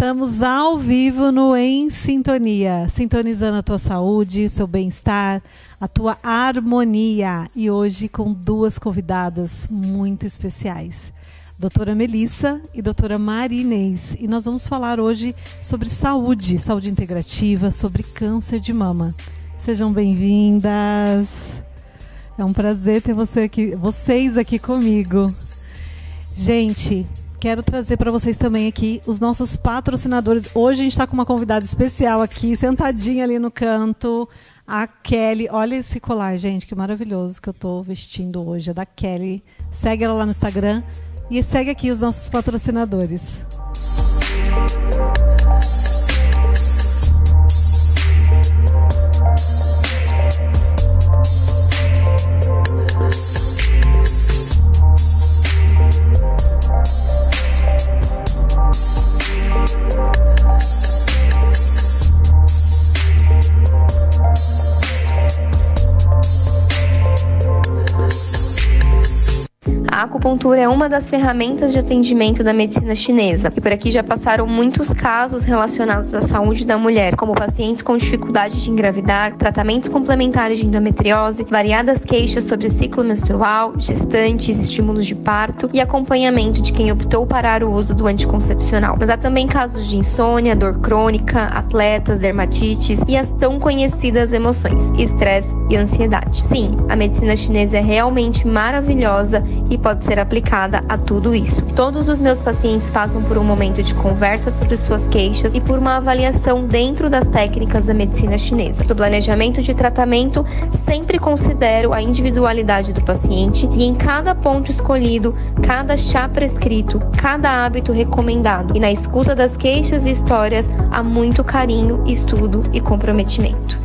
Estamos ao vivo no Em Sintonia, sintonizando a tua saúde, o seu bem-estar, a tua harmonia. E hoje com duas convidadas muito especiais, doutora Melissa e doutora Marinês. E nós vamos falar hoje sobre saúde integrativa, sobre câncer de mama. Sejam bem-vindas. É um prazer ter vocês aqui comigo. Gente, quero trazer para vocês também aqui os nossos patrocinadores. Hoje a gente está com uma convidada especial aqui, sentadinha ali no canto, a Kelly. Olha esse colar, gente, que maravilhoso que eu estou vestindo hoje. É da Kelly. Segue ela lá no Instagram e segue aqui os nossos patrocinadores. A acupuntura é uma das ferramentas de atendimento da medicina chinesa e por aqui já passaram muitos casos relacionados à saúde da mulher, como pacientes com dificuldade de engravidar, tratamentos complementares de endometriose, variadas queixas sobre ciclo menstrual, gestantes, estímulos de parto e acompanhamento de quem optou parar o uso do anticoncepcional. Mas há também casos de insônia, dor crônica, atletas, dermatites e as tão conhecidas emoções, estresse e ansiedade. Sim, a medicina chinesa é realmente maravilhosa e pode ser aplicada a tudo isso. Todos os meus pacientes passam por um momento de conversa sobre suas queixas e por uma avaliação dentro das técnicas da medicina chinesa. No planejamento de tratamento, sempre considero a individualidade do paciente e em cada ponto escolhido, cada chá prescrito, cada hábito recomendado. E na escuta das queixas e histórias, há muito carinho, estudo e comprometimento.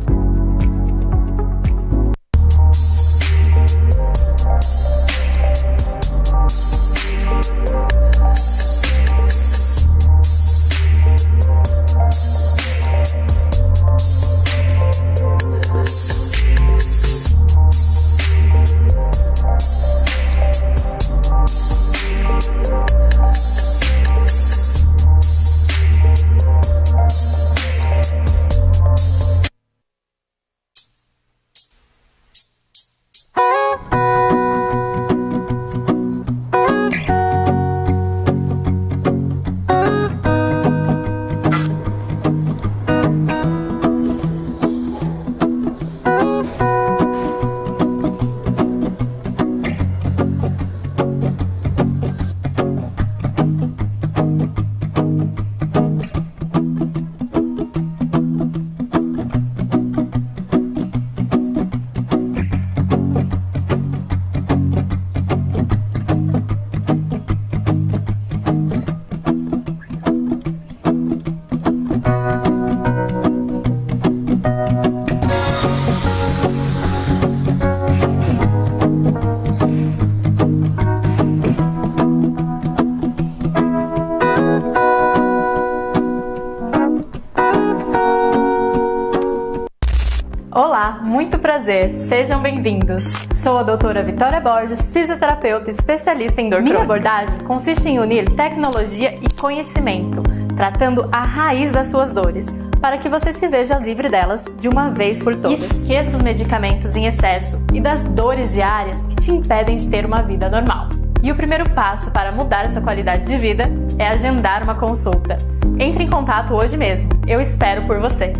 Olá, muito prazer, sejam bem-vindos. Sou a doutora Vitória Borges, fisioterapeuta especialista em dor crônica. Minha abordagem consiste em unir tecnologia e conhecimento, tratando a raiz das suas dores, para que você se veja livre delas de uma vez por todas. Esqueça os medicamentos em excesso e das dores diárias que te impedem de ter uma vida normal. E o primeiro passo para mudar essa qualidade de vida é agendar uma consulta. Entre em contato hoje mesmo, eu espero por você.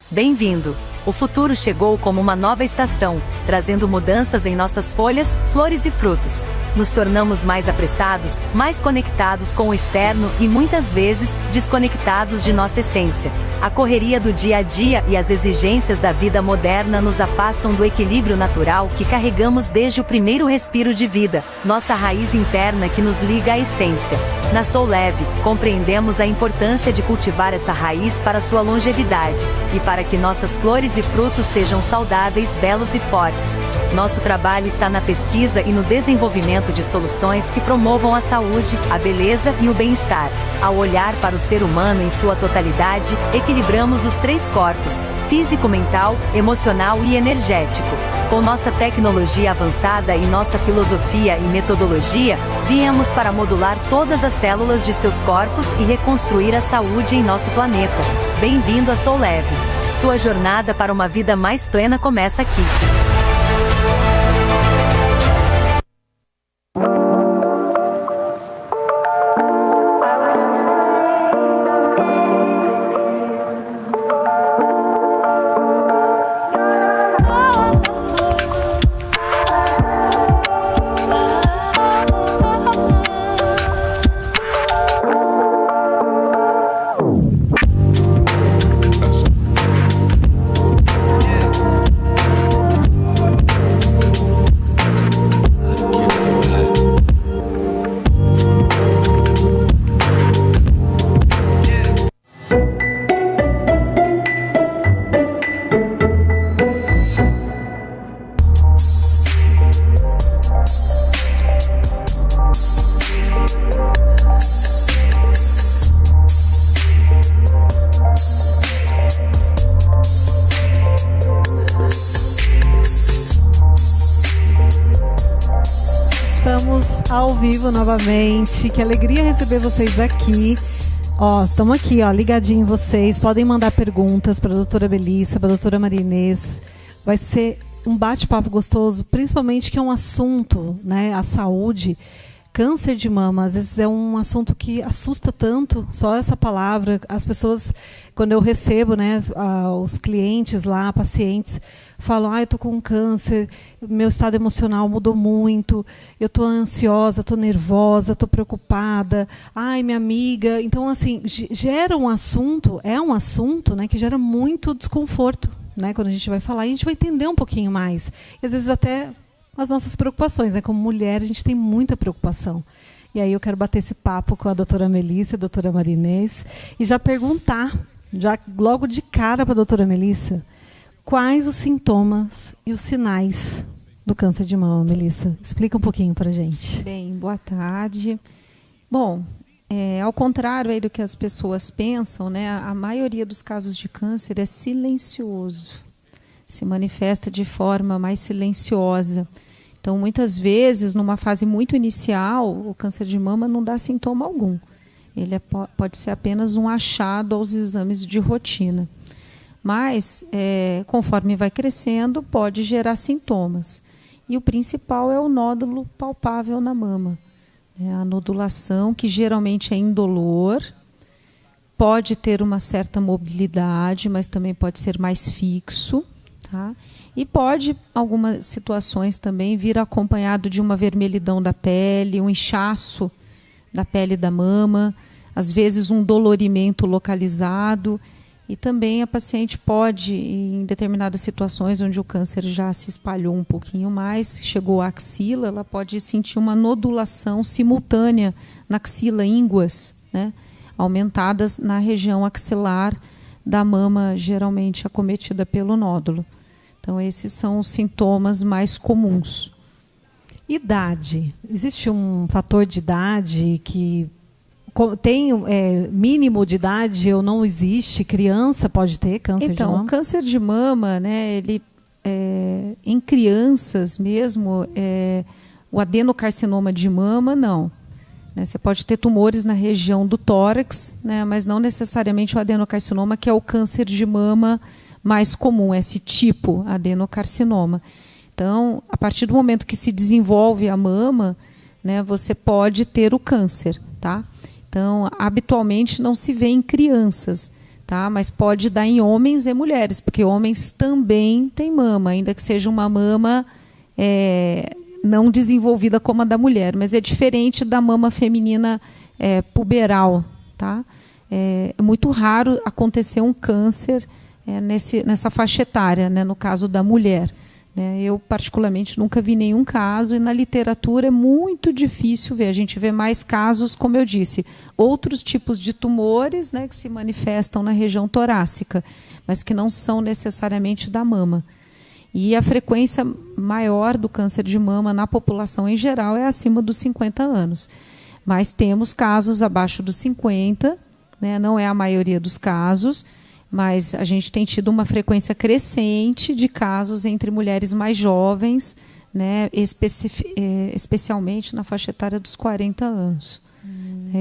Bem-vindo! O futuro chegou como uma nova estação, trazendo mudanças em nossas folhas, flores e frutos. Nos tornamos mais apressados, mais conectados com o externo e muitas vezes desconectados de nossa essência. A correria do dia a dia e as exigências da vida moderna nos afastam do equilíbrio natural que carregamos desde o primeiro respiro de vida, nossa raiz interna que nos liga à essência. Na Soul Leve, compreendemos a importância de cultivar essa raiz para sua longevidade e para que nossas flores e frutos sejam saudáveis, belos e fortes. Nosso trabalho está na pesquisa e no desenvolvimento de soluções que promovam a saúde, a beleza e o bem-estar. Ao olhar para o ser humano em sua totalidade, equilibramos os três corpos: físico, mental, emocional e energético. Com nossa tecnologia avançada e nossa filosofia e metodologia, viemos para modular todas as células de seus corpos e reconstruir a saúde em nosso planeta. Bem-vindo a Souleve. Sua jornada para uma vida mais plena começa aqui. Ao vivo novamente, que alegria receber vocês aqui. Estamos aqui, ligadinho em vocês. Podem mandar perguntas para a doutora Belissa, para a doutora Maria Inês. Vai ser um bate-papo gostoso, principalmente que é um assunto, né, a saúde. Câncer de mama, às vezes é um assunto que assusta tanto, só essa palavra. As pessoas, quando eu recebo, né, os clientes lá, pacientes, falam, eu estou com câncer, meu estado emocional mudou muito, eu estou ansiosa, estou nervosa, estou preocupada, minha amiga. Então, assim, gera um assunto, né, que gera muito desconforto, né, quando a gente vai falar, e a gente vai entender um pouquinho mais. E às vezes até as nossas preocupações, né? Como mulher, a gente tem muita preocupação. E aí eu quero bater esse papo com a doutora Melissa, a doutora Maria Inês, e já perguntar, já logo de cara para a doutora Melissa, quais os sintomas e os sinais do câncer de mama, Melissa? Explica um pouquinho para a gente. Bem, boa tarde. Bom, ao contrário aí do que as pessoas pensam, né? A maioria dos casos de câncer é silencioso. Se manifesta de forma mais silenciosa. Então, muitas vezes, numa fase muito inicial, o câncer de mama não dá sintoma algum. Ele pode ser apenas um achado aos exames de rotina. Mas, conforme vai crescendo, pode gerar sintomas. E o principal é o nódulo palpável na mama. A nodulação, que geralmente é indolor, pode ter uma certa mobilidade, mas também pode ser mais fixo. Tá? E pode, algumas situações também, vir acompanhado de uma vermelhidão da pele, um inchaço da pele da mama, às vezes um dolorimento localizado. E também a paciente pode, em determinadas situações onde o câncer já se espalhou um pouquinho mais, chegou à axila, ela pode sentir uma nodulação simultânea na axila, ínguas, né, aumentadas na região axilar da mama, geralmente acometida pelo nódulo. Então, esses são os sintomas mais comuns. Idade. Existe um fator de idade que tem mínimo de idade ou não existe? Criança pode ter câncer de mama? Então, o câncer de mama, né, ele, em crianças mesmo, o adenocarcinoma de mama, não. Você pode ter tumores na região do tórax, né, mas não necessariamente o adenocarcinoma, que é o câncer de mama mais comum, esse tipo, adenocarcinoma. Então, a partir do momento que se desenvolve a mama, né, você pode ter o câncer, tá? Então, habitualmente não se vê em crianças, tá? Mas pode dar em homens e mulheres, porque homens também têm mama, ainda que seja uma mama não desenvolvida como a da mulher, mas é diferente da mama feminina puberal, tá? É muito raro acontecer um câncer nessa faixa etária, né, no caso da mulher. Eu, particularmente, nunca vi nenhum caso, e na literatura é muito difícil ver. A gente vê mais casos, como eu disse, outros tipos de tumores, né, que se manifestam na região torácica, mas que não são necessariamente da mama. E a frequência maior do câncer de mama na população em geral é acima dos 50 anos. Mas temos casos abaixo dos 50, né, não é a maioria dos casos, mas a gente tem tido uma frequência crescente de casos entre mulheres mais jovens, né, especialmente na faixa etária dos 40 anos.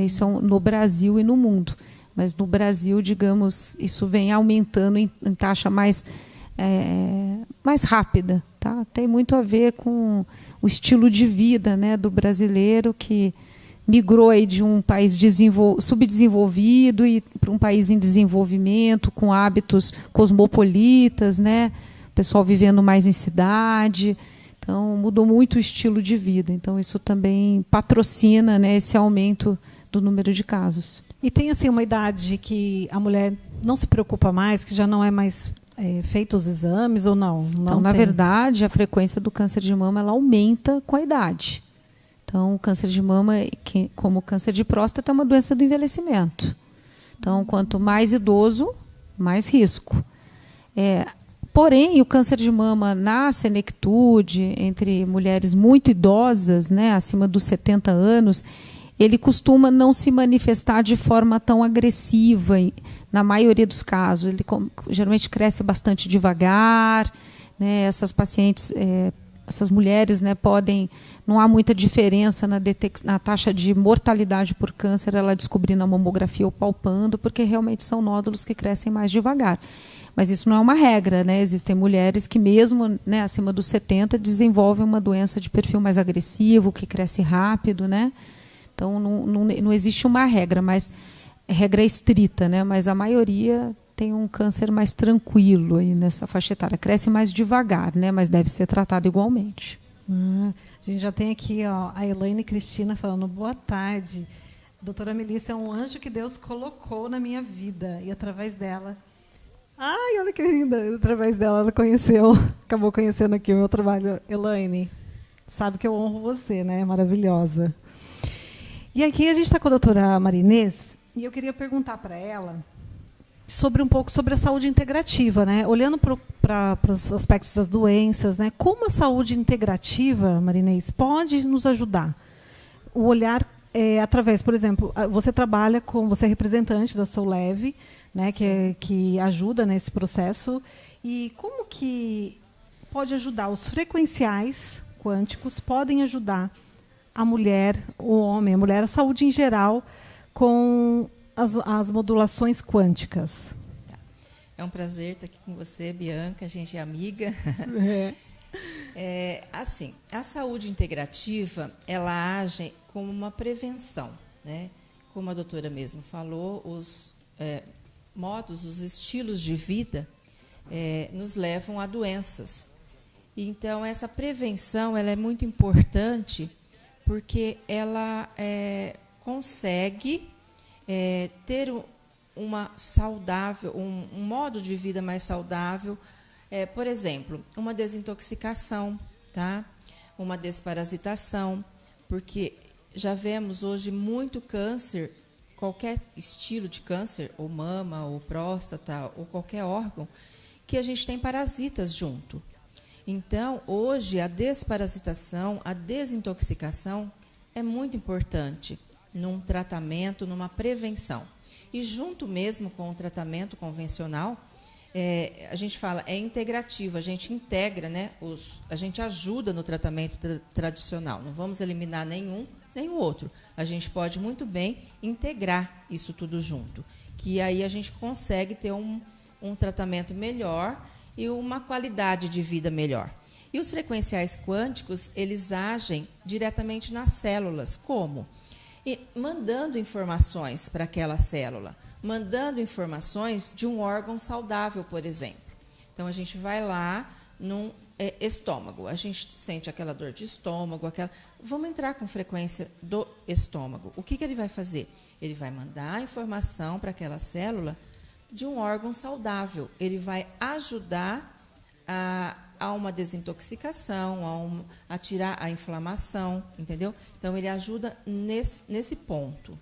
Isso é no Brasil e no mundo. Mas no Brasil, digamos, isso vem aumentando em taxa mais rápida. Tá? Tem muito a ver com o estilo de vida, né, do brasileiro, que migrou aí de um país subdesenvolvido para um país em desenvolvimento, com hábitos cosmopolitas, né? O pessoal vivendo mais em cidade. Então, mudou muito o estilo de vida. Então, isso também patrocina, né, esse aumento do número de casos. E tem assim uma idade que a mulher não se preocupa mais, que já não é mais feito os exames ou não? Então, na verdade, a frequência do câncer de mama ela aumenta com a idade. Então, o câncer de mama, como o câncer de próstata, é uma doença do envelhecimento. Então, quanto mais idoso, mais risco. Porém, o câncer de mama na senectude, entre mulheres muito idosas, né, acima dos 70 anos, ele costuma não se manifestar de forma tão agressiva, na maioria dos casos. Ele geralmente cresce bastante devagar, né, essas pacientes, essas mulheres, né, não há muita diferença na taxa de mortalidade por câncer, ela descobrir na mamografia ou palpando, porque realmente são nódulos que crescem mais devagar. Mas isso não é uma regra, né? Existem mulheres que mesmo, né, acima dos 70 desenvolvem uma doença de perfil mais agressivo, que cresce rápido, né? Então não existe uma regra, mas regra estrita, né? Mas a maioria tem um câncer mais tranquilo aí nessa faixa etária, cresce mais devagar, né? Mas deve ser tratado igualmente. A gente já tem aqui, ó, a Elaine Cristina falando: boa tarde, doutora Melissa é um anjo que Deus colocou na minha vida e através dela. Ai, olha que linda! Através dela ela acabou conhecendo aqui o meu trabalho. Elaine, sabe que eu honro você, né? Maravilhosa. E aqui a gente está com a doutora Marinês e eu queria perguntar para ela um pouco sobre a saúde integrativa, né? Olhando para os aspectos das doenças, né? Como a saúde integrativa, Marinês, pode nos ajudar? O olhar através, por exemplo, você é representante da Souleve, né, que ajuda nesse processo. E como que pode ajudar? Os frequenciais quânticos podem ajudar a mulher, o homem, a mulher, a saúde em geral, com as modulações quânticas. É um prazer estar aqui com você, Bianca, a gente é amiga. Assim, a saúde integrativa, ela age como uma prevenção, né? Como a doutora mesmo falou, os os estilos de vida nos levam a doenças. Então, essa prevenção ela é muito importante porque ela consegue ter um modo de vida mais saudável. Por exemplo, uma desintoxicação, tá? Uma desparasitação, porque já vemos hoje muito câncer, qualquer estilo de câncer, ou mama, ou próstata, ou qualquer órgão, que a gente tem parasitas junto. Então, hoje, a desparasitação, a desintoxicação é muito importante num tratamento, numa prevenção. E junto mesmo com o tratamento convencional, a gente fala, é integrativo, a gente integra, né, a gente ajuda no tratamento tradicional. Não vamos eliminar nenhum nem o outro. A gente pode muito bem integrar isso tudo junto, que aí a gente consegue ter um tratamento melhor e uma qualidade de vida melhor. E os frequenciais quânticos, eles agem diretamente nas células. Como? Mandando informações para aquela célula, mandando informações de um órgão saudável, por exemplo. Então, a gente vai lá num estômago, a gente sente aquela dor de estômago, vamos entrar com frequência do estômago. O que ele vai fazer? Ele vai mandar a informação para aquela célula de um órgão saudável. Ele vai ajudar a uma desintoxicação, a tirar a inflamação, entendeu? Então, ele ajuda nesse ponto.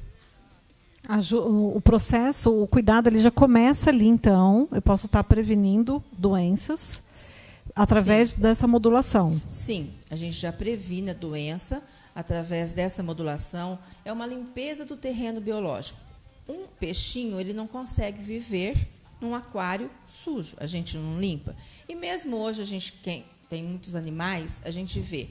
O processo, o cuidado, ele já começa ali, então. Eu posso estar prevenindo doenças através dessa modulação. Sim, a gente já previne a doença através dessa modulação. É uma limpeza do terreno biológico. Um peixinho, ele não consegue viver num aquário sujo, a gente não limpa. E mesmo hoje, a gente tem muitos animais, a gente vê.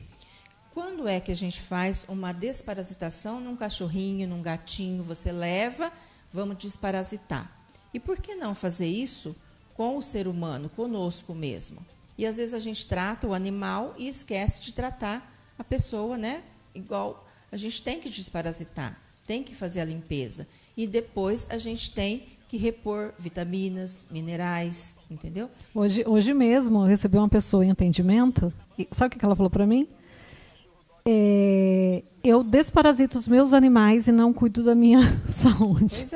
Quando é que a gente faz uma desparasitação num cachorrinho, num gatinho? Você leva, vamos desparasitar. E por que não fazer isso com o ser humano, conosco mesmo? E às vezes a gente trata o animal e esquece de tratar a pessoa, né? Igual a gente tem que desparasitar, tem que fazer a limpeza. E depois a gente tem que repor vitaminas, minerais, entendeu? Hoje mesmo eu recebi uma pessoa em atendimento, e sabe o que ela falou para mim? Eu desparasito os meus animais e não cuido da minha saúde. Pois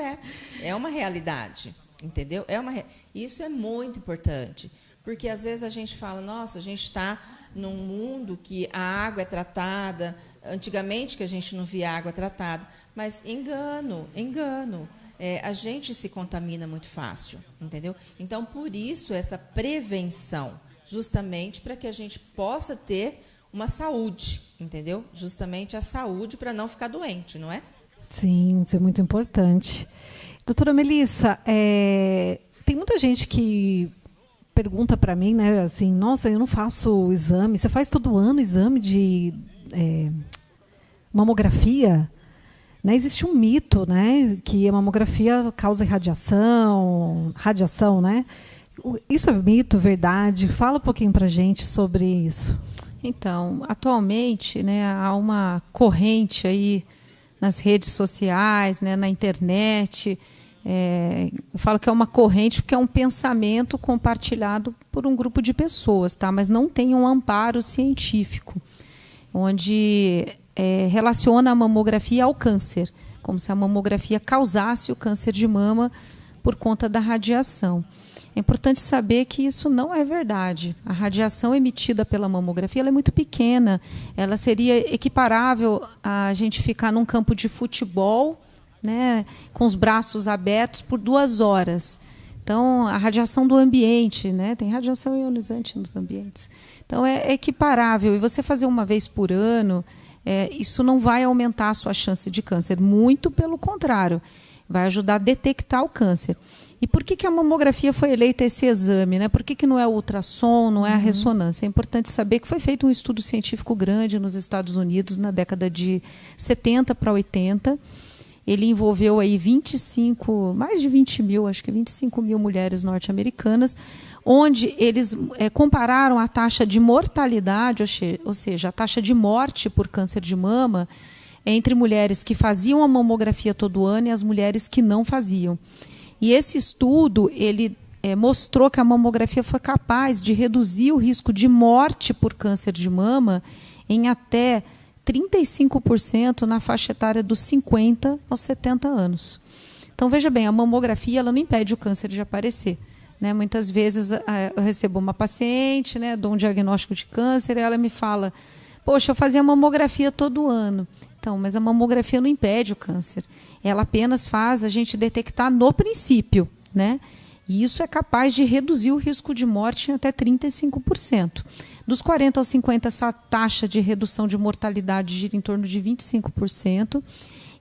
é uma realidade, entendeu? Isso é muito importante, porque às vezes a gente fala, nossa, a gente está num mundo que a água é tratada, antigamente que a gente não via água tratada, mas engano. A gente se contamina muito fácil, entendeu? Então, por isso, essa prevenção, justamente para que a gente possa ter uma saúde, entendeu? Justamente a saúde para não ficar doente, não é? Sim, isso é muito importante. Doutora Melissa, tem muita gente que pergunta para mim, né, assim, nossa, eu não faço exame. Você faz todo ano exame de mamografia? Né, existe um mito, né, que a mamografia causa radiação, né? Isso é mito, verdade? Fala um pouquinho para a gente sobre isso. Então, atualmente, né, há uma corrente aí nas redes sociais, né, na internet. Eu falo que é uma corrente porque é um pensamento compartilhado por um grupo de pessoas, tá? Mas não tem um amparo científico, onde relaciona a mamografia ao câncer, como se a mamografia causasse o câncer de mama por conta da radiação. É importante saber que isso não é verdade. A radiação emitida pela mamografia ela é muito pequena. Ela seria equiparável a gente ficar num campo de futebol, né, com os braços abertos por 2 horas. Então, a radiação do ambiente, né, tem radiação ionizante nos ambientes. Então, é equiparável. E você fazer uma vez por ano, isso não vai aumentar a sua chance de câncer. Muito pelo contrário, vai ajudar a detectar o câncer. E por que a mamografia foi eleita esse exame? Né? Por que não é o ultrassom, não é a ressonância? É importante saber que foi feito um estudo científico grande nos Estados Unidos na década de 70 para 80. Ele envolveu aí mais de 20 mil, acho que 25 mil mulheres norte-americanas, onde eles compararam a taxa de mortalidade, ou seja, a taxa de morte por câncer de mama, entre mulheres que faziam a mamografia todo ano e as mulheres que não faziam. E esse estudo ele mostrou que a mamografia foi capaz de reduzir o risco de morte por câncer de mama em até 35% na faixa etária dos 50 aos 70 anos. Então, veja bem, a mamografia ela não impede o câncer de aparecer. Né? Muitas vezes eu recebo uma paciente, né, dou um diagnóstico de câncer e ela me fala, poxa, eu fazia mamografia todo ano. Então, mas a mamografia não impede o câncer. Ela apenas faz a gente detectar no princípio, né? E isso é capaz de reduzir o risco de morte em até 35%. Dos 40 aos 50, essa taxa de redução de mortalidade gira em torno de 25%.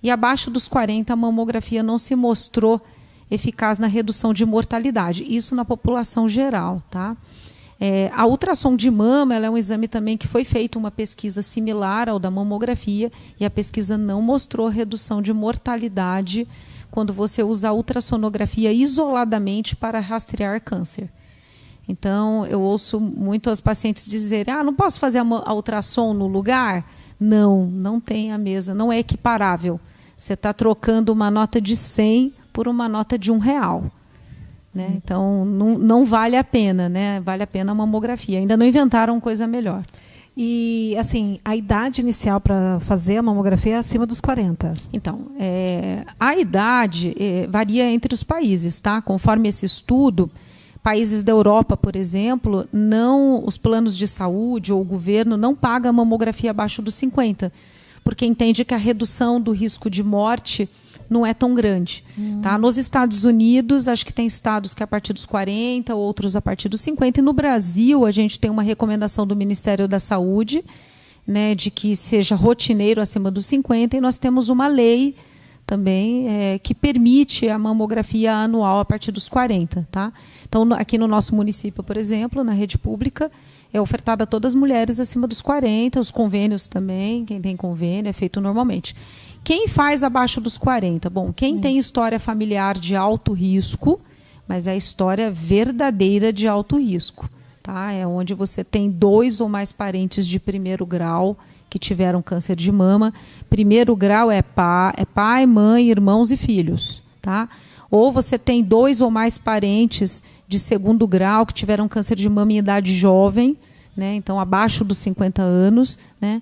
E abaixo dos 40, a mamografia não se mostrou eficaz na redução de mortalidade. Isso na população geral, tá? A ultrassom de mama ela é um exame também que foi feita uma pesquisa similar ao da mamografia e a pesquisa não mostrou redução de mortalidade quando você usa a ultrassonografia isoladamente para rastrear câncer. Então, eu ouço muito as pacientes dizerem, não posso fazer a ultrassom no lugar? Não tem a mesma, não é equiparável. Você está trocando uma nota de 100 por uma nota de R$1. Né? Então, não vale a pena, né? Vale a pena a mamografia. Ainda não inventaram coisa melhor. E, assim, a idade inicial para fazer a mamografia é acima dos 40? Então, a idade varia entre os países, tá? Conforme esse estudo, países da Europa, por exemplo, os planos de saúde ou o governo não pagam a mamografia abaixo dos 50, porque entende que a redução do risco de morte não é tão grande. Tá? Nos Estados Unidos, acho que tem estados que é a partir dos 40, outros a partir dos 50. E no Brasil, a gente tem uma recomendação do Ministério da Saúde, né, de que seja rotineiro acima dos 50. E nós temos uma lei também, que permite a mamografia anual a partir dos 40. Tá? Então, aqui no nosso município, por exemplo, na rede pública, é ofertada a todas as mulheres acima dos 40, os convênios também, quem tem convênio, é feito normalmente. Quem faz abaixo dos 40? Bom, quem tem história familiar de alto risco, mas é a história verdadeira de alto risco. Tá? É onde você tem 2 ou mais parentes de primeiro grau que tiveram câncer de mama. Primeiro grau é pai, mãe, irmãos e filhos. Tá? Ou você tem 2 ou mais parentes de segundo grau que tiveram câncer de mama em idade jovem, né? Então abaixo dos 50 anos, né?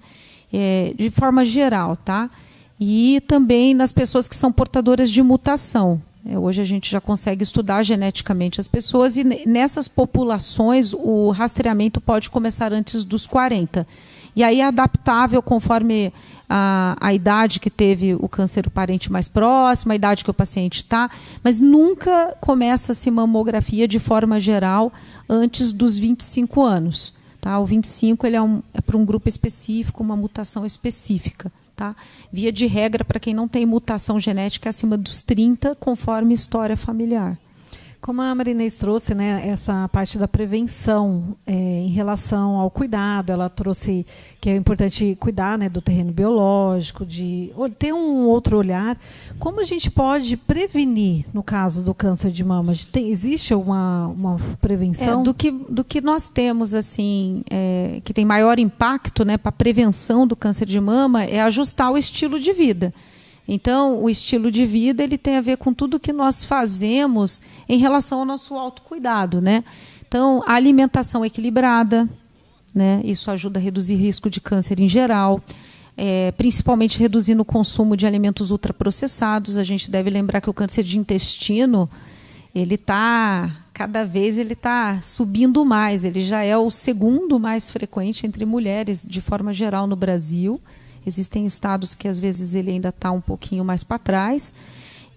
De forma geral. Tá? E também nas pessoas que são portadoras de mutação. Hoje a gente já consegue estudar geneticamente as pessoas e nessas populações o rastreamento pode começar antes dos 40. E aí é adaptável conforme a idade que teve o câncer, o parente mais próximo, a idade que o paciente está, mas nunca começa-se mamografia de forma geral antes dos 25 anos. Tá? O 25 ele é para um grupo específico, uma mutação específica. Tá? Via de regra, para quem não tem mutação genética, é acima dos 30, conforme história familiar. Como a Marinês trouxe, né, essa parte da prevenção em relação ao cuidado, ela trouxe que é importante cuidar, né, do terreno biológico, de ter um outro olhar. Como a gente pode prevenir no caso do câncer de mama? Existe uma prevenção? Do que nós temos assim, que tem maior impacto, né, para a prevenção do câncer de mama é ajustar o estilo de vida. Então, o estilo de vida ele tem a ver com tudo que nós fazemos em relação ao nosso autocuidado, né? Então, a alimentação equilibrada, né? Isso ajuda a reduzir risco de câncer em geral, principalmente reduzindo o consumo de alimentos ultraprocessados. A gente deve lembrar que o câncer de intestino, cada vez ele está subindo mais. Ele já é o segundo mais frequente entre mulheres, de forma geral, no Brasil. Existem estados que, às vezes, ele ainda está um pouquinho mais para trás.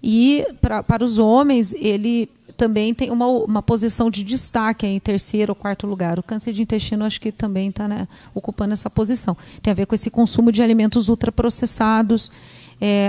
E, para os homens, ele também tem uma posição de destaque em terceiro ou quarto lugar. O câncer de intestino, acho que também está, né, ocupando essa posição. Tem a ver com esse consumo de alimentos ultraprocessados,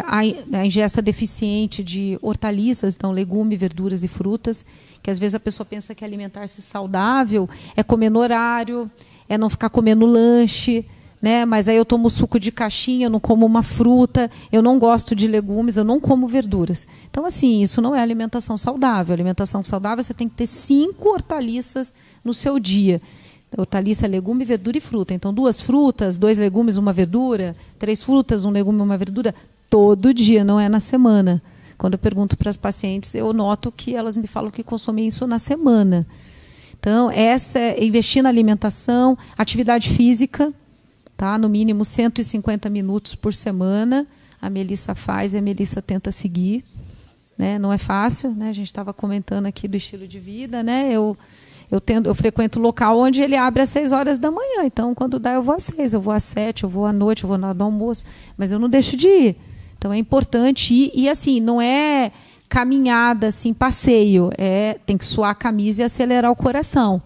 a ingesta deficiente de hortaliças, então legumes, verduras e frutas, que, às vezes, a pessoa pensa que alimentar-se saudável é comer no horário, é não ficar comendo lanche, né? Mas aí eu tomo suco de caixinha, eu não como uma fruta, eu não gosto de legumes, eu não como verduras. Então, assim, isso não é alimentação saudável. Alimentação saudável, você tem que ter 5 hortaliças no seu dia. Hortaliça, legume, verdura e fruta. Então, 2 frutas, 2 legumes, 1 verdura, 3 frutas, 1 legume, 1 verdura, todo dia, não é na semana. Quando eu pergunto para as pacientes, eu noto que elas me falam que consomem isso na semana. Então, investir na alimentação, atividade física, tá? No mínimo 150 minutos por semana. A Melissa faz e a Melissa tenta seguir. Né? Não é fácil, né? A gente estava comentando aqui do estilo de vida. Né? Eu frequento local onde ele abre às 6 horas da manhã. Então, quando dá, eu vou às 6, eu vou às 7, eu vou à noite, eu vou na hora do almoço. Mas eu não deixo de ir. Então, é importante ir. E, assim, não é caminhada, assim, passeio. Tem que suar a camisa e acelerar o coração.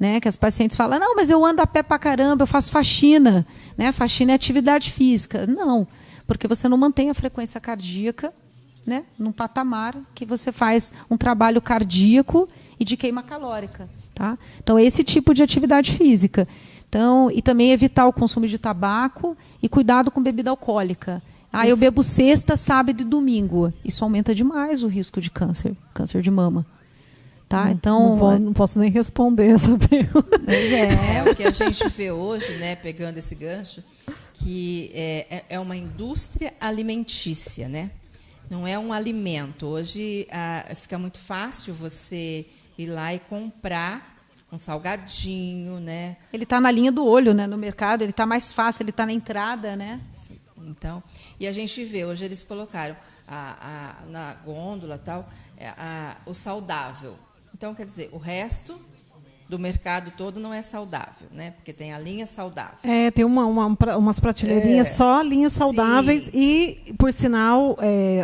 Né, que as pacientes falam, não, mas eu ando a pé pra caramba, eu faço faxina. Né? Faxina é atividade física. Não, porque você não mantém a frequência cardíaca, né, num patamar que você faz um trabalho cardíaco e de queima calórica. Tá? Então, esse tipo de atividade física. Então, e também evitar o consumo de tabaco e cuidado com bebida alcoólica. Eu bebo sexta, sábado e domingo. Isso aumenta demais o risco de câncer de mama. Tá? Então, não posso nem responder essa pergunta. O que a gente vê hoje, né, pegando esse gancho, que é uma indústria alimentícia, né? Não é um alimento. Hoje fica muito fácil você ir lá e comprar um salgadinho, né? Ele está na linha do olho, né, no mercado, ele está mais fácil, ele está na entrada, né? Então, e a gente vê, hoje eles colocaram na gôndola tal, o saudável. Então, quer dizer, o resto do mercado todo não é saudável, né? Porque tem a linha saudável. Tem umas prateleirinhas só linhas saudáveis. Sim. E, por sinal,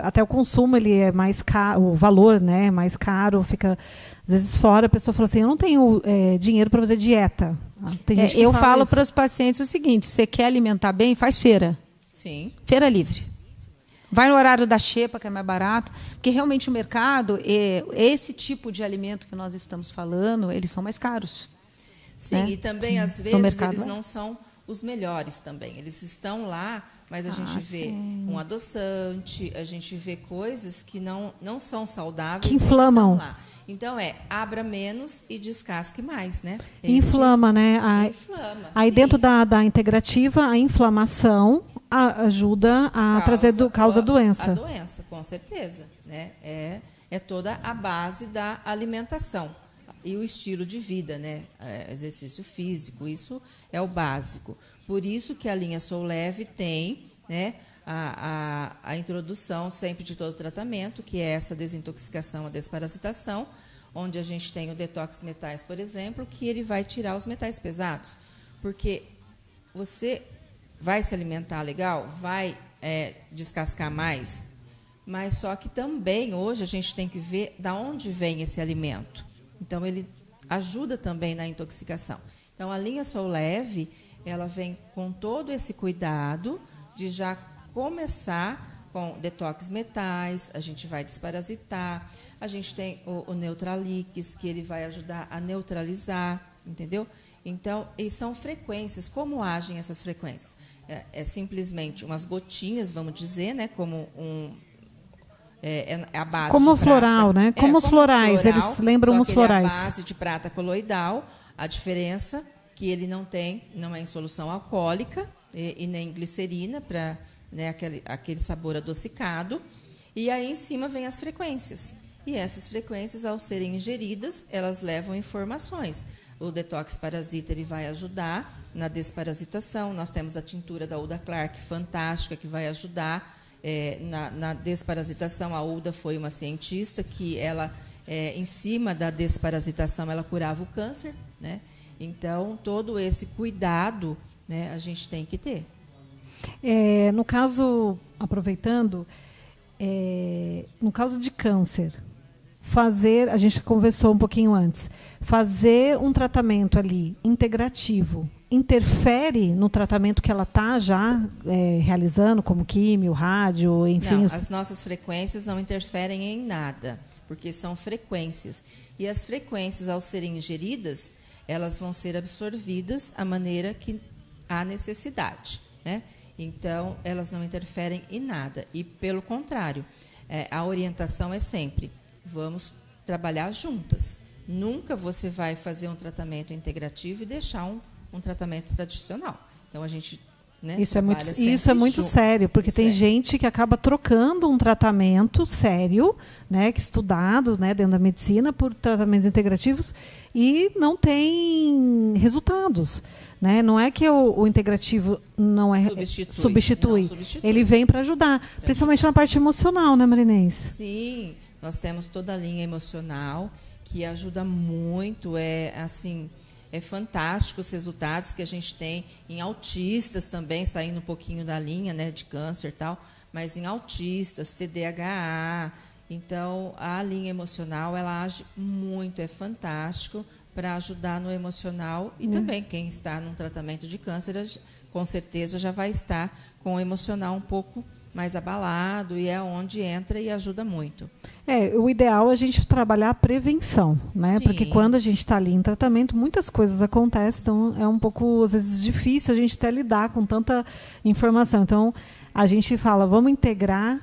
até o consumo ele é mais caro, o valor, né, é mais caro, fica às vezes fora. A pessoa fala assim, eu não tenho dinheiro para fazer dieta. Tem gente que eu falo para os pacientes o seguinte, você quer alimentar bem, faz feira. Sim. Feira livre. Vai no horário da xepa, que é mais barato, porque realmente o mercado, esse tipo de alimento que nós estamos falando, eles são mais caros. Sim, né? E também, às vezes, eles não são os melhores também. Eles estão lá, mas a gente vê um adoçante, a gente vê coisas que não são saudáveis. Que inflamam. Lá. Então, abra menos e descasque mais, né? Inflama, né? Inflama. Aí, dentro da integrativa, a inflamação ajuda a causa doença. A doença, com certeza. Né? É toda a base da alimentação. E o estilo de vida, né? Exercício físico, isso é o básico. Por isso que a linha Sou Leve tem, né, a introdução sempre de todo o tratamento, que é essa desintoxicação, a desparasitação, onde a gente tem o detox metais, por exemplo, que ele vai tirar os metais pesados. Porque você vai se alimentar legal, vai descascar mais, mas só que também hoje a gente tem que ver de onde vem esse alimento. Então, ele ajuda também na intoxicação. Então, a linha Sou Leve, ela vem com todo esse cuidado de já começar com detox metais, a gente vai desparasitar, a gente tem o Neutralix, que ele vai ajudar a neutralizar, entendeu? Então, e são frequências. Como agem essas frequências? É simplesmente umas gotinhas, vamos dizer, né? Como a base como de floral, prata, né? Como os florais, floral, eles lembram os florais. É a base de prata coloidal, a diferença que ele não é em solução alcoólica e nem glicerina para, né, aquele sabor adocicado. E aí em cima vem as frequências. E essas frequências, ao serem ingeridas, elas levam informações. O detox parasita ele vai ajudar na desparasitação. Nós temos a tintura da Uda Clark, fantástica, que vai ajudar na desparasitação. A Uda foi uma cientista que ela, em cima da desparasitação, ela curava o câncer, né? Então, todo esse cuidado, né, a gente tem que ter. No caso, aproveitando, no caso de câncer, a gente conversou um pouquinho antes, fazer um tratamento ali integrativo, interfere no tratamento que ela está já realizando, como químio, rádio, enfim? Não, as nossas frequências não interferem em nada, porque são frequências. E as frequências, ao serem ingeridas, elas vão ser absorvidas à maneira que há necessidade, né? Então, elas não interferem em nada. E, pelo contrário, a orientação é sempre, vamos trabalhar juntas. Nunca você vai fazer um tratamento integrativo e deixar um tratamento tradicional. Então, a gente, né, isso é muito sério, porque tem gente que acaba trocando um tratamento sério, né, que estudado, né, dentro da medicina, por tratamentos integrativos e não tem resultados. Né? Não é que o integrativo não substitui. Ele vem para ajudar, principalmente na parte emocional, né, Marinês? Sim, nós temos toda a linha emocional que ajuda muito, é fantástico os resultados que a gente tem em autistas também, saindo um pouquinho da linha, né, de câncer e tal, mas em autistas, TDAH. Então, a linha emocional, ela age muito, é fantástico para ajudar no emocional e também quem está num tratamento de câncer, com certeza já vai estar com o emocional um pouco mais abalado e é onde entra e ajuda muito. O ideal é a gente trabalhar a prevenção, né? Sim. Porque quando a gente está ali em tratamento, muitas coisas acontecem, então é um pouco, às vezes, difícil a gente até lidar com tanta informação. Então, a gente fala, vamos integrar,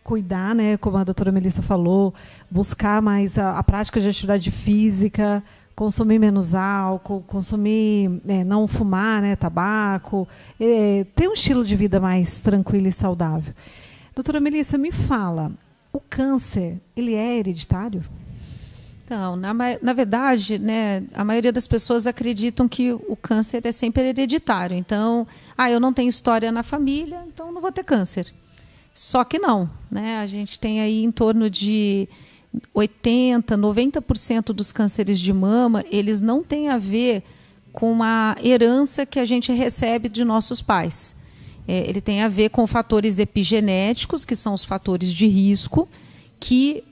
cuidar, né? Como a doutora Melissa falou, buscar mais a prática de atividade física, consumir menos álcool, não fumar, né, tabaco, ter um estilo de vida mais tranquilo e saudável. Doutora Melissa, me fala, o câncer, ele é hereditário? Então, na verdade, né, a maioria das pessoas acreditam que o câncer é sempre hereditário. Então, eu não tenho história na família, então não vou ter câncer. Só que não, né? A gente tem aí em torno de 80%, 90% dos cânceres de mama, eles não têm a ver com a herança que a gente recebe de nossos pais. Ele tem a ver com fatores epigenéticos, que são os fatores de risco, que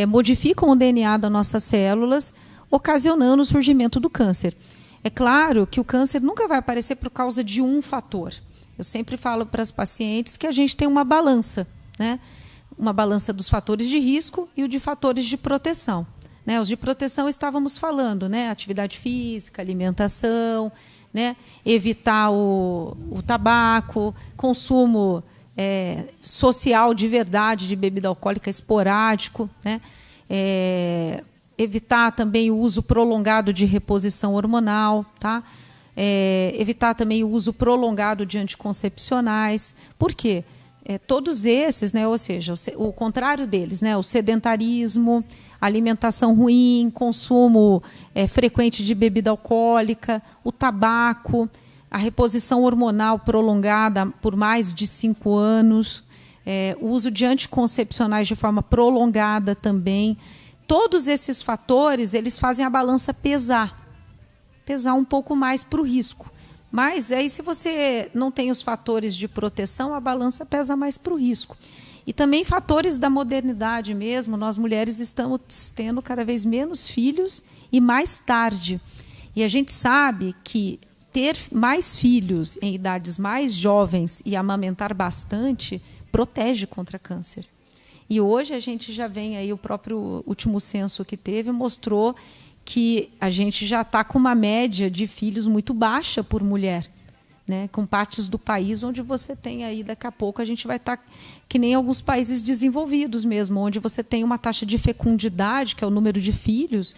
modificam o DNA das nossas células, ocasionando o surgimento do câncer. É claro que o câncer nunca vai aparecer por causa de um fator. Eu sempre falo para as pacientes que a gente tem uma balança, né? Uma balança dos fatores de risco e o de fatores de proteção. Né? Os de proteção estávamos falando, né? Atividade física, alimentação, né? Evitar o tabaco, consumo social de verdade de bebida alcoólica esporádico, né? Evitar também o uso prolongado de reposição hormonal, tá? Evitar também o uso prolongado de anticoncepcionais. Por quê? Todos esses, né? Ou seja, o contrário deles, né? O sedentarismo, alimentação ruim, consumo frequente de bebida alcoólica, o tabaco, a reposição hormonal prolongada por mais de 5 anos, o uso de anticoncepcionais de forma prolongada também. Todos esses fatores, eles fazem a balança pesar um pouco mais para o risco. Mas aí, se você não tem os fatores de proteção, a balança pesa mais para o risco. E também fatores da modernidade mesmo. Nós, mulheres, estamos tendo cada vez menos filhos e mais tarde. E a gente sabe que ter mais filhos em idades mais jovens e amamentar bastante protege contra câncer. E hoje a gente já vem aí, o próprio último censo que teve mostrou que a gente já está com uma média de filhos muito baixa por mulher, né? Com partes do país onde você tem aí, daqui a pouco, a gente vai estar que nem alguns países desenvolvidos mesmo, onde você tem uma taxa de fecundidade, que é o número de filhos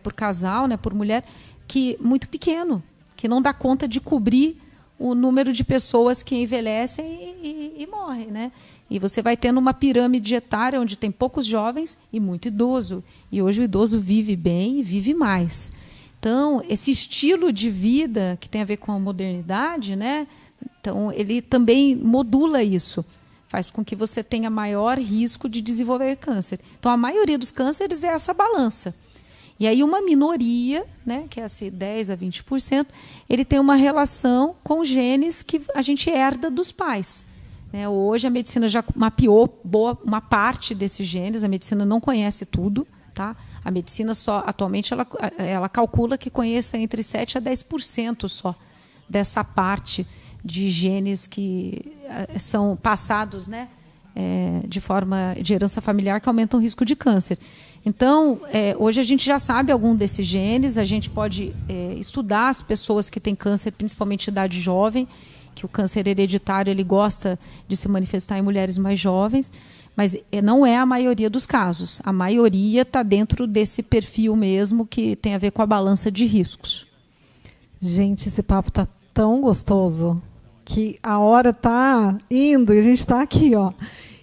por casal, né, por mulher, que muito pequeno, que não dá conta de cobrir o número de pessoas que envelhecem e morrem, né? E você vai tendo uma pirâmide etária onde tem poucos jovens e muito idoso. E hoje o idoso vive bem e vive mais. Então, esse estilo de vida que tem a ver com a modernidade, né? Então, ele também modula isso. Faz com que você tenha maior risco de desenvolver câncer. Então, a maioria dos cânceres é essa balança. E aí uma minoria, né, que é esse 10% a 20%, ele tem uma relação com genes que a gente herda dos pais. Hoje a medicina já mapeou uma parte desses genes, a medicina não conhece tudo, tá? A medicina atualmente ela calcula que conheça entre 7% a 10% só dessa parte de genes que são passados, né, de forma de herança familiar, que aumentam o risco de câncer. Então, hoje a gente já sabe algum desses genes, a gente pode estudar as pessoas que têm câncer, principalmente em idade jovem, que o câncer hereditário ele gosta de se manifestar em mulheres mais jovens, mas não é a maioria dos casos. A maioria está dentro desse perfil mesmo que tem a ver com a balança de riscos. Gente, esse papo está tão gostoso que a hora está indo e a gente está aqui, ó.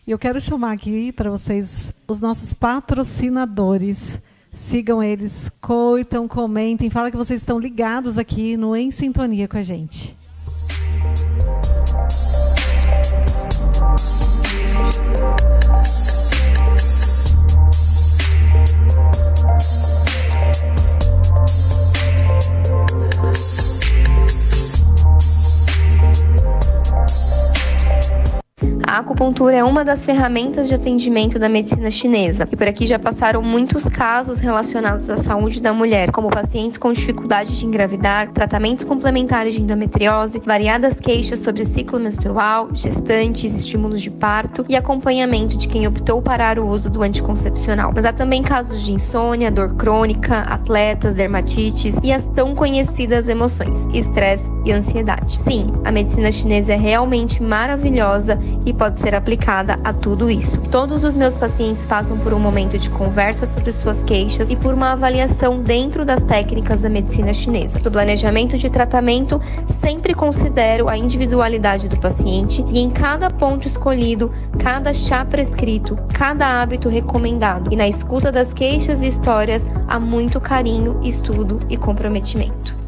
E eu quero chamar aqui para vocês os nossos patrocinadores. Sigam eles, curtam, comentem, fala que vocês estão ligados aqui no Em Sintonia com a gente. A acupuntura é uma das ferramentas de atendimento da medicina chinesa, e por aqui já passaram muitos casos relacionados à saúde da mulher, como pacientes com dificuldade de engravidar, tratamentos complementares de endometriose, variadas queixas sobre ciclo menstrual, gestantes, estímulos de parto e acompanhamento de quem optou parar o uso do anticoncepcional. Mas há também casos de insônia, dor crônica, atletas, dermatites e as tão conhecidas emoções, estresse e ansiedade. Sim, a medicina chinesa é realmente maravilhosa e pode ser aplicada a tudo isso. Todos os meus pacientes passam por um momento de conversa sobre suas queixas e por uma avaliação dentro das técnicas da medicina chinesa. No planejamento de tratamento, sempre considero a individualidade do paciente e em cada ponto escolhido, cada chá prescrito, cada hábito recomendado. E na escuta das queixas e histórias, há muito carinho, estudo e comprometimento.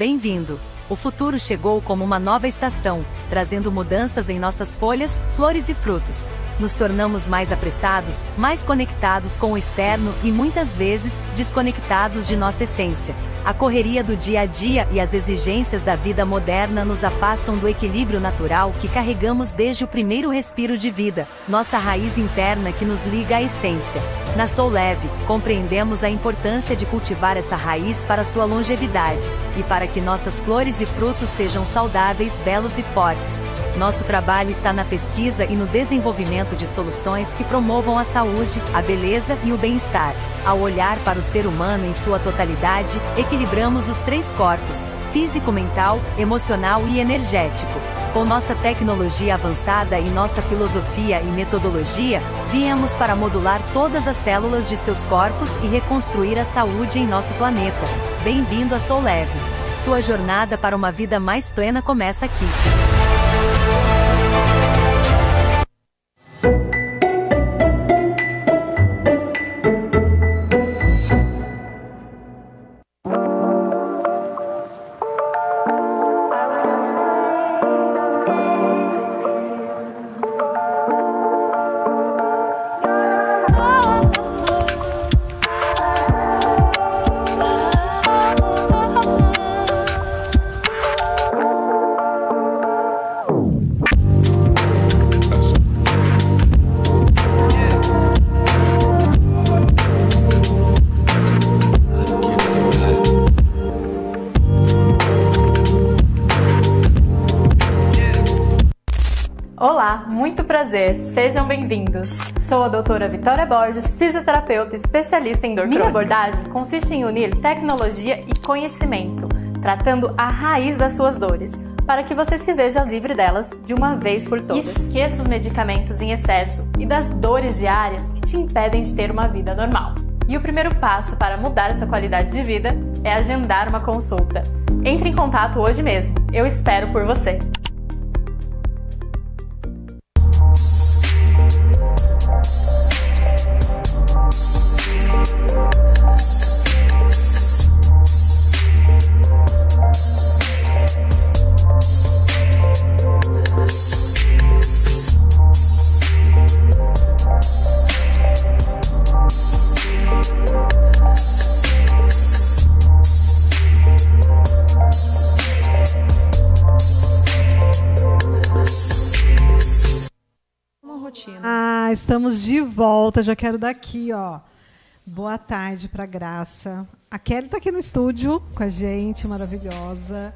Bem-vindo! O futuro chegou como uma nova estação, trazendo mudanças em nossas folhas, flores e frutos. Nos tornamos mais apressados, mais conectados com o externo e muitas vezes desconectados de nossa essência. A correria do dia a dia e as exigências da vida moderna nos afastam do equilíbrio natural que carregamos desde o primeiro respiro de vida, nossa raiz interna que nos liga à essência. Na Soul Leve, compreendemos a importância de cultivar essa raiz para sua longevidade e para que nossas flores e frutos sejam saudáveis, belos e fortes. Nosso trabalho está na pesquisa e no desenvolvimento de soluções que promovam a saúde, a beleza e o bem-estar. Ao olhar para o ser humano em sua totalidade, equilibramos os 3 corpos: físico, mental, emocional e energético. Com nossa tecnologia avançada e nossa filosofia e metodologia, viemos para modular todas as células de seus corpos e reconstruir a saúde em nosso planeta. Bem-vindo a Soul Leve. Sua jornada para uma vida mais plena começa aqui. Olá, muito prazer, sejam bem-vindos. Sou a doutora Vitória Borges, fisioterapeuta especialista em dor crônica. Minha abordagem consiste em unir tecnologia e conhecimento, tratando a raiz das suas dores, para que você se veja livre delas de uma vez por todas. Esqueça os medicamentos em excesso e das dores diárias que te impedem de ter uma vida normal. E o primeiro passo para mudar essa qualidade de vida é agendar uma consulta. Entre em contato hoje mesmo, eu espero por você. Estamos de volta, já quero dar aqui, ó. Boa tarde para Graça. A Kelly está aqui no estúdio com a gente, maravilhosa.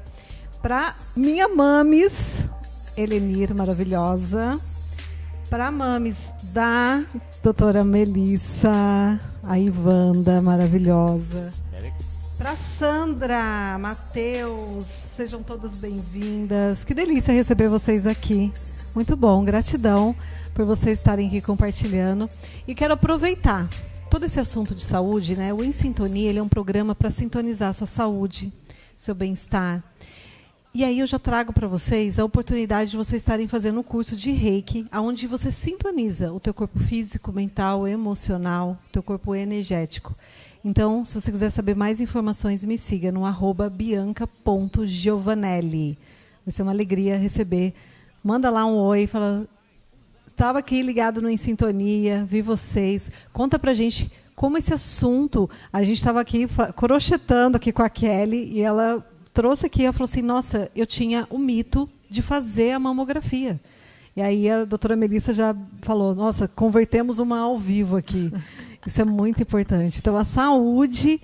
Para minha mames, Elenir, maravilhosa. Para mames da doutora Melissa, a Ivanda, maravilhosa. Para Sandra, Matheus, sejam todas bem-vindas. Que delícia receber vocês aqui. Muito bom, gratidão por vocês estarem aqui compartilhando. E quero aproveitar todo esse assunto de saúde, né? O Em Sintonia, ele é um programa para sintonizar a sua saúde, seu bem-estar. E aí eu já trago para vocês a oportunidade de vocês estarem fazendo um curso de Reiki, onde você sintoniza o teu corpo físico, mental, emocional, teu corpo energético. Então, se você quiser saber mais informações, me siga no @bianca.giovanelli. Vai ser uma alegria receber. Manda lá um oi, fala... Estava aqui ligado no Em Sintonia, vi vocês. Conta pra gente como esse assunto... A gente estava aqui crochetando aqui com a Kelly e ela trouxe aqui, ela falou assim, nossa, eu tinha o mito de fazer a mamografia. E aí a doutora Melissa já falou, nossa, convertemos uma ao vivo aqui. Isso é muito importante. Então, a saúde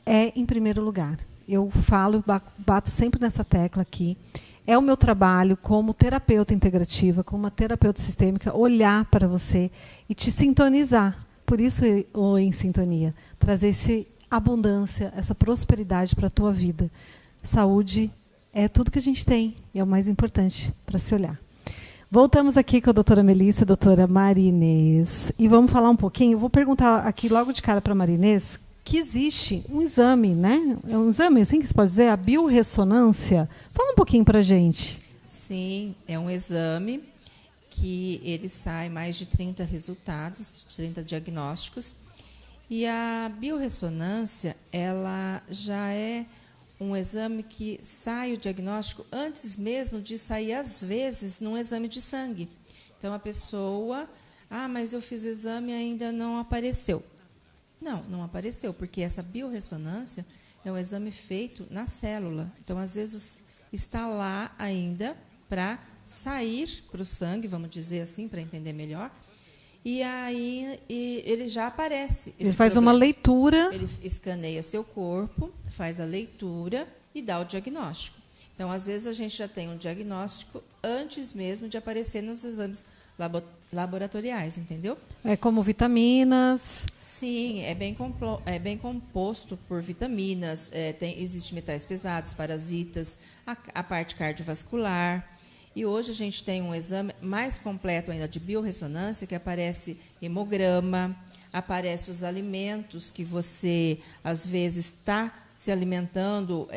é em primeiro lugar. Eu falo, bato sempre nessa tecla aqui. É o meu trabalho como terapeuta integrativa, como uma terapeuta sistêmica, olhar para você e te sintonizar. Por isso, o Em Sintonia. Trazer essa abundância, essa prosperidade para a tua vida. Saúde é tudo que a gente tem e é o mais importante para se olhar. Voltamos aqui com a doutora Melissa, a doutora Marinês. E vamos falar um pouquinho. Eu vou perguntar aqui logo de cara para a Marinês que existe um exame, né? É um exame, assim que se pode dizer, a biorressonância. Fala um pouquinho para a gente. Sim, é um exame que ele sai mais de 30 resultados, 30 diagnósticos. E a biorressonância, ela já é um exame que sai o diagnóstico antes mesmo de sair, às vezes, num exame de sangue. Então, a pessoa, mas eu fiz exame e ainda não apareceu. Não apareceu, porque essa biorressonância é um exame feito na célula. Então, às vezes, está lá ainda para sair para o sangue, vamos dizer assim, para entender melhor, e aí ele já aparece. Ele faz uma leitura. Ele escaneia seu corpo, faz a leitura e dá o diagnóstico. Então, às vezes, a gente já tem um diagnóstico antes mesmo de aparecer nos exames laboratoriais, entendeu? É como vitaminas. Sim, é bem composto por vitaminas, existem metais pesados, parasitas, a parte cardiovascular. E hoje a gente tem um exame mais completo ainda de biorressonância, que aparece hemograma, aparece os alimentos que você, às vezes, está se alimentando,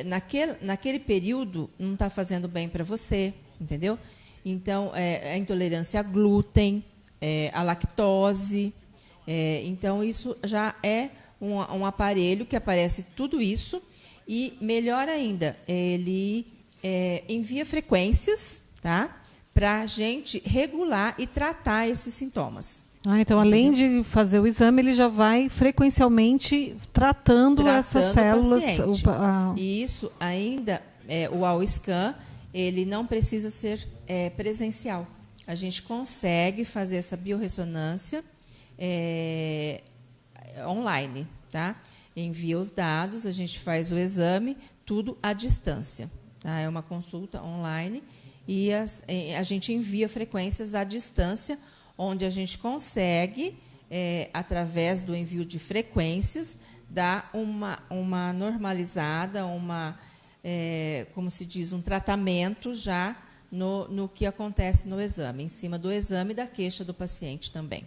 naquele período não está fazendo bem para você, entendeu? Então, a intolerância a glúten, a lactose. Então, isso já é um aparelho que aparece tudo isso. E, melhor ainda, ele envia frequências, tá, para a gente regular e tratar esses sintomas. Então, além de fazer o exame, ele já vai frequencialmente tratando essas células. E isso ainda, o AllScan, ele não precisa ser presencial. A gente consegue fazer essa biorressonância online, tá? Envia os dados, a gente faz o exame, tudo à distância, tá? É uma consulta online e a gente envia frequências à distância, onde a gente consegue, através do envio de frequências, dar uma normalizada, como se diz, um tratamento já no que acontece no exame, em cima do exame e da queixa do paciente também.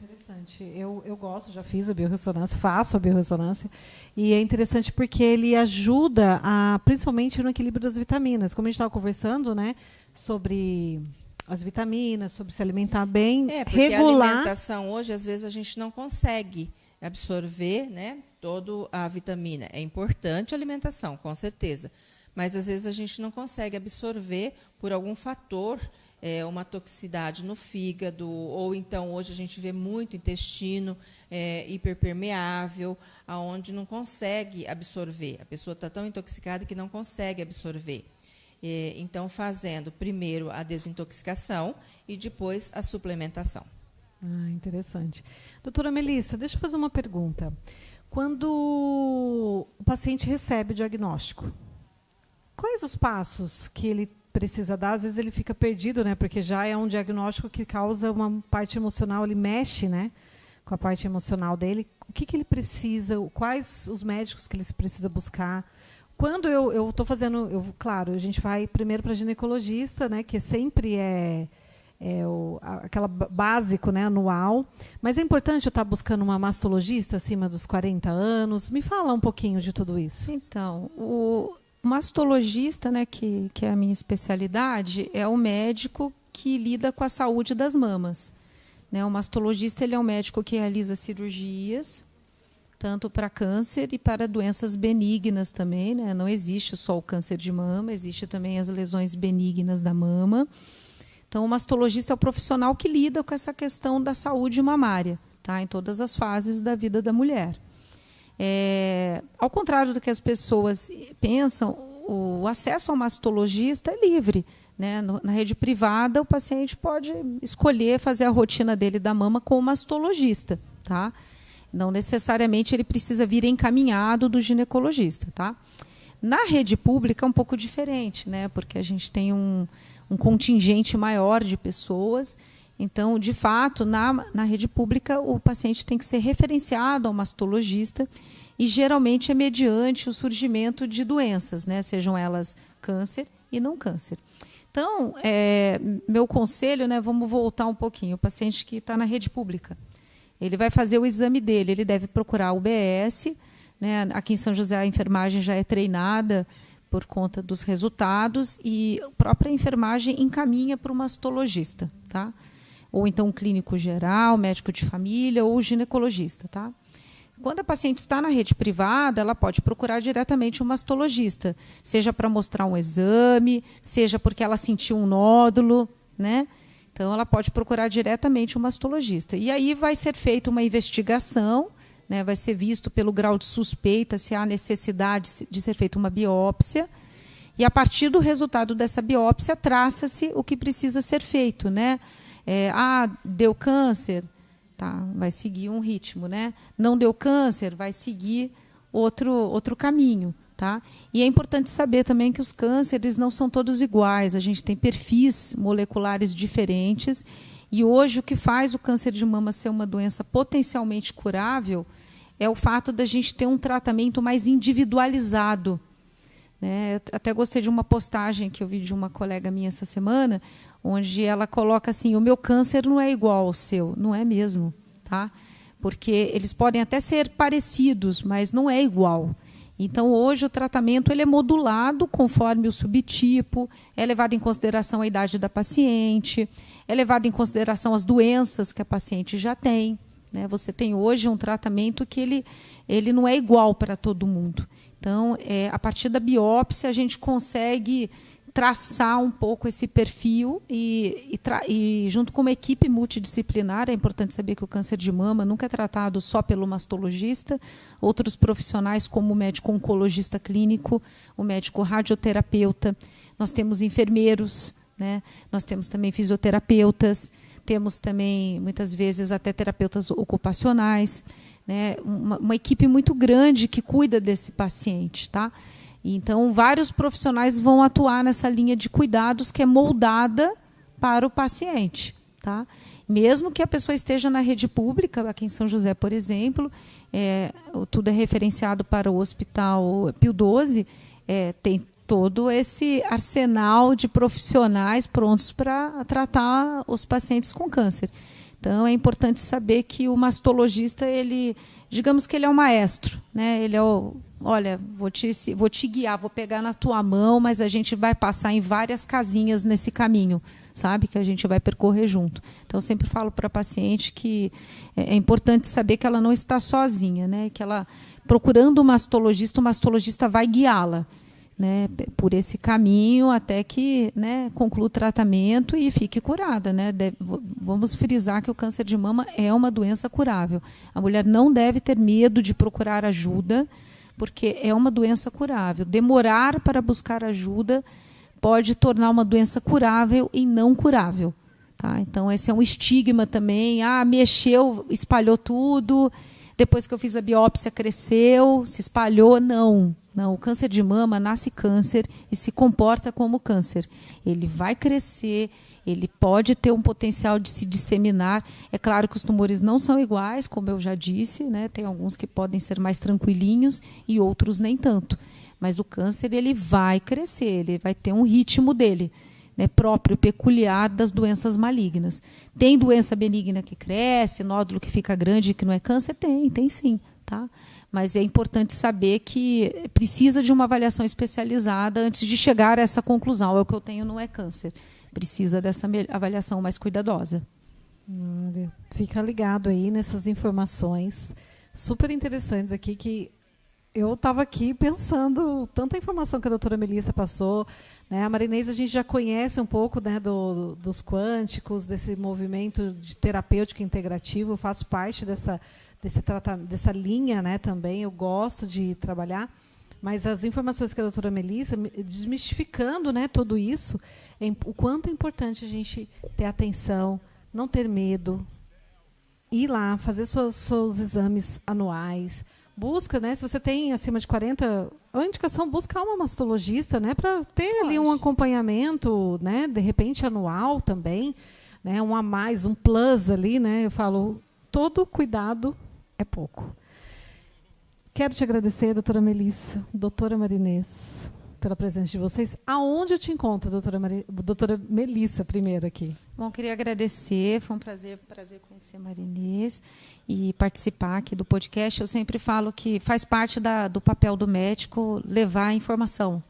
Interessante. Eu gosto, já fiz a biorressonância, faço a biorressonância, e é interessante porque ele ajuda, principalmente no equilíbrio das vitaminas. Como a gente estava conversando, né, sobre as vitaminas, sobre se alimentar bem, porque regular. A alimentação hoje, às vezes, a gente não consegue absorver, né, toda a vitamina. É importante a alimentação, com certeza, mas, às vezes, a gente não consegue absorver por algum fator, uma toxicidade no fígado, ou então hoje a gente vê muito intestino hiperpermeável, aonde não consegue absorver. A pessoa está tão intoxicada que não consegue absorver. Então, fazendo primeiro a desintoxicação e depois a suplementação. Interessante. Doutora Melissa, deixa eu fazer uma pergunta. Quando o paciente recebe o diagnóstico, quais os passos que ele precisa dar? Às vezes ele fica perdido, né? Porque já é um diagnóstico que causa uma parte emocional, ele mexe, né, com a parte emocional dele. O que ele precisa? Quais os médicos que ele precisa buscar? Quando eu estou fazendo, claro, a gente vai primeiro para ginecologista, né, que sempre aquela básico, né, anual. Mas é importante eu estar buscando uma mastologista acima dos 40 anos. Me fala um pouquinho de tudo isso. Então, o mastologista, né, que é a minha especialidade, é o médico que lida com a saúde das mamas. Né? O mastologista, ele é um médico que realiza cirurgias, tanto para câncer e para doenças benignas também. Né? Não existe só o câncer de mama, existe também as lesões benignas da mama. Então, o mastologista é o profissional que lida com essa questão da saúde mamária, tá? Em todas as fases da vida da mulher. Ao contrário do que as pessoas pensam, o acesso ao mastologista é livre. Né? Na rede privada, o paciente pode escolher fazer a rotina dele da mama com o mastologista. Tá? Não necessariamente ele precisa vir encaminhado do ginecologista. Tá? Na rede pública é um pouco diferente, né? Porque a gente tem um contingente maior de pessoas. Então, de fato, na rede pública, o paciente tem que ser referenciado ao mastologista e, geralmente, é mediante o surgimento de doenças, né? Sejam elas câncer e não câncer. Então, meu conselho, né, vamos voltar um pouquinho. O paciente que está na rede pública, ele vai fazer o exame dele, ele deve procurar o UBS. Né? Aqui em São José, a enfermagem já é treinada por conta dos resultados e a própria enfermagem encaminha para o mastologista, tá? Ou então um clínico geral, médico de família ou ginecologista. Tá? Quando a paciente está na rede privada, ela pode procurar diretamente um mastologista, seja para mostrar um exame, seja porque ela sentiu um nódulo, né? Então, ela pode procurar diretamente um mastologista. E aí vai ser feita uma investigação, né? Vai ser visto pelo grau de suspeita se há necessidade de ser feita uma biópsia. E, a partir do resultado dessa biópsia, traça-se o que precisa ser feito, né? Deu câncer, tá, vai seguir um ritmo, né? Não deu câncer, vai seguir outro caminho, tá? E é importante saber também que os cânceres não são todos iguais. A gente tem perfis moleculares diferentes. E hoje o que faz o câncer de mama ser uma doença potencialmente curável é o fato da gente ter um tratamento mais individualizado, né? Eu até gostei de uma postagem que eu vi de uma colega minha essa semana, onde ela coloca assim: o meu câncer não é igual ao seu. Não é mesmo, tá? Porque eles podem até ser parecidos, mas não é igual. Então, hoje, o tratamento ele é modulado conforme o subtipo, é levado em consideração a idade da paciente, é levado em consideração as doenças que a paciente já tem, né? Você tem hoje um tratamento que ele não é igual para todo mundo. Então, a partir da biópsia, a gente consegue traçar um pouco esse perfil e junto com uma equipe multidisciplinar. É importante saber que o câncer de mama nunca é tratado só pelo mastologista. Outros profissionais, como o médico oncologista clínico, o médico radioterapeuta, nós temos enfermeiros, né? Nós temos também fisioterapeutas, temos também, muitas vezes, até terapeutas ocupacionais, né? Uma equipe muito grande que cuida desse paciente, tá? Então, vários profissionais vão atuar nessa linha de cuidados que é moldada para o paciente, tá? Mesmo que a pessoa esteja na rede pública, aqui em São José, por exemplo, tudo é referenciado para o Hospital Pio XII, tem todo esse arsenal de profissionais prontos para tratar os pacientes com câncer. Então, é importante saber que o mastologista, digamos que ele é o maestro, né? Ele é olha, vou te guiar, vou pegar na tua mão, mas a gente vai passar em várias casinhas nesse caminho, sabe? Que a gente vai percorrer junto. Então, eu sempre falo para a paciente que é importante saber que ela não está sozinha, né? Que ela, procurando o mastologista vai guiá-la, né, por esse caminho até que, né, conclua o tratamento e fique curada, né? Vamos frisar que o câncer de mama é uma doença curável. A mulher não deve ter medo de procurar ajuda, porque é uma doença curável. Demorar para buscar ajuda pode tornar uma doença curável e não curável, tá? Então, esse é um estigma também. Mexeu, espalhou tudo, depois que eu fiz a biópsia cresceu, se espalhou. Não, o câncer de mama nasce câncer e se comporta como câncer. Ele vai crescer, ele pode ter um potencial de se disseminar. É claro que os tumores não são iguais, como eu já disse, né? Tem alguns que podem ser mais tranquilinhos e outros nem tanto. Mas o câncer ele vai crescer, ele vai ter um ritmo dele, né, próprio, peculiar das doenças malignas. Tem doença benigna que cresce, nódulo que fica grande e que não é câncer? Tem sim, tá? Mas é importante saber que precisa de uma avaliação especializada antes de chegar a essa conclusão. O que eu tenho não é câncer. Precisa dessa avaliação mais cuidadosa. Fica ligado aí nessas informações super interessantes aqui, que eu estava aqui pensando tanta informação que a doutora Melissa passou, né? A Marinês a gente já conhece um pouco, né, dos quânticos, desse movimento de terapêutica integrativa. Eu faço parte dessa linha, né, também. Eu gosto de trabalhar. Mas as informações que a doutora Melissa, desmistificando, né, tudo isso, o quanto é importante a gente ter atenção, não ter medo, ir lá, fazer seus exames anuais. Busca, né, se você tem acima de 40, a indicação, buscar uma mastologista, né, para ter ali um acompanhamento, né, de repente anual também, né, um a mais, um plus ali, né. Eu falo, todo cuidado é pouco. Quero te agradecer, doutora Melissa, doutora Marinês, pela presença de vocês. Aonde eu te encontro, doutora Melissa, primeiro aqui? Bom, queria agradecer, foi um prazer conhecer a Marinês e participar aqui do podcast. Eu sempre falo que faz parte do papel do médico levar a informação.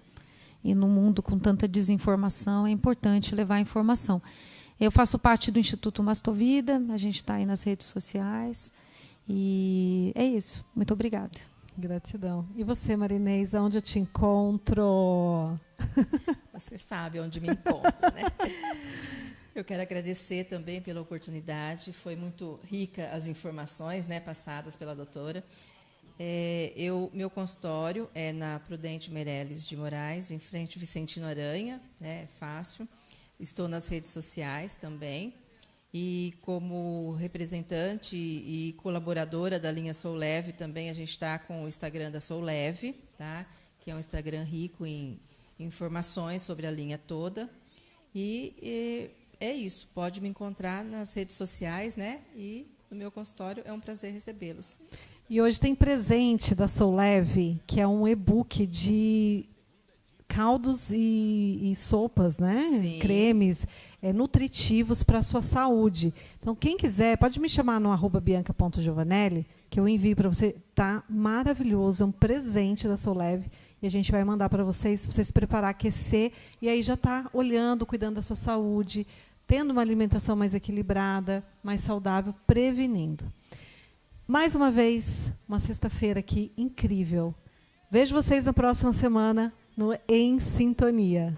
E no mundo com tanta desinformação, é importante levar a informação. Eu faço parte do Instituto Mastovida, a gente está aí nas redes sociais. E é isso. Muito obrigada. Gratidão. E você, Marinês, onde eu te encontro? Você sabe onde me encontro, né? Eu quero agradecer também pela oportunidade. Foi muito rica as informações, né, passadas pela doutora. Meu consultório é na Prudente Meirelles de Moraes, em frente ao Vicentino Aranha, né, fácil. Estou nas redes sociais também. E como representante e colaboradora da linha Sou Leve, também a gente está com o Instagram da Sou Leve, tá? Que é um Instagram rico em informações sobre a linha toda. E é isso, pode me encontrar nas redes sociais, né? E no meu consultório é um prazer recebê-los. E hoje tem presente da Sou Leve, que é um e-book de caldos e sopas, né? Sim. Cremes nutritivos para a sua saúde. Então, quem quiser, pode me chamar no @bianca.giovanelli, que eu envio para você. Tá maravilhoso, é um presente da Sou Leve. E a gente vai mandar para vocês se preparar, aquecer. E aí já está olhando, cuidando da sua saúde, tendo uma alimentação mais equilibrada, mais saudável, prevenindo. Mais uma vez, uma sexta-feira aqui incrível. Vejo vocês na próxima semana no Em Sintonia.